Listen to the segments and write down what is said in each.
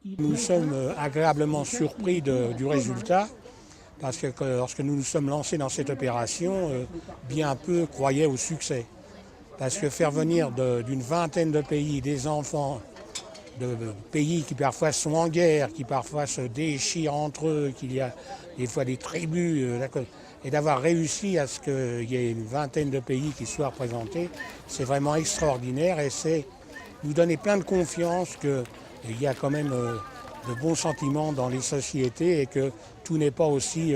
Nous sommes agréablement surpris du résultat parce que lorsque nous nous sommes lancés dans cette opération, bien peu croyaient au succès. Parce que faire venir d'une vingtaine de pays des enfants de pays qui parfois sont en guerre, qui parfois se déchirent entre eux, qu'il y a des fois des tribus, et d'avoir réussi à ce qu'il y ait une vingtaine de pays qui soient représentés, c'est vraiment extraordinaire et c'est nous donner plein de confiance qu'il y a quand même de bons sentiments dans les sociétés et que tout n'est pas aussi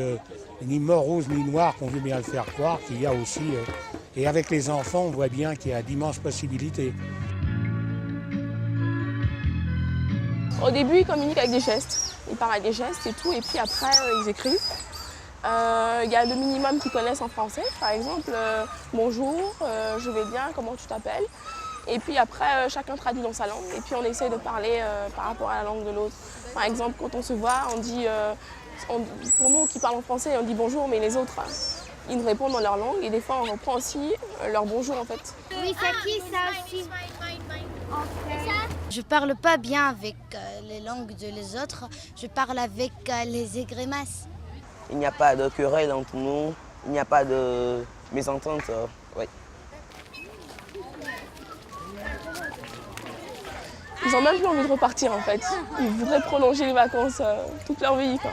ni morose ni noir qu'on veut bien le faire croire, qu'il y a aussi, et avec les enfants, on voit bien qu'il y a d'immenses possibilités. Au début, ils communiquent avec des gestes. Ils parlent avec des gestes et tout, et puis après, ils écrivent. Il y a le minimum qu'ils connaissent en français, par exemple, bonjour, je vais bien, comment tu t'appelles? Et puis après, chacun traduit dans sa langue, et puis on essaie de parler par rapport à la langue de l'autre. Par exemple, quand on se voit, on dit, pour nous qui parlons français, on dit bonjour, mais les autres, ils nous répondent dans leur langue, et des fois on reprend aussi leur bonjour en fait. Oui, c'est qui ça aussi? Je parle pas bien avec les langues des autres, je parle avec les égrémasses. Il n'y a pas de querelle entre nous, il n'y a pas de mésentente. Ouais. Ils n'ont même plus envie de repartir en fait. Ils voudraient prolonger les vacances toute leur vie, quoi.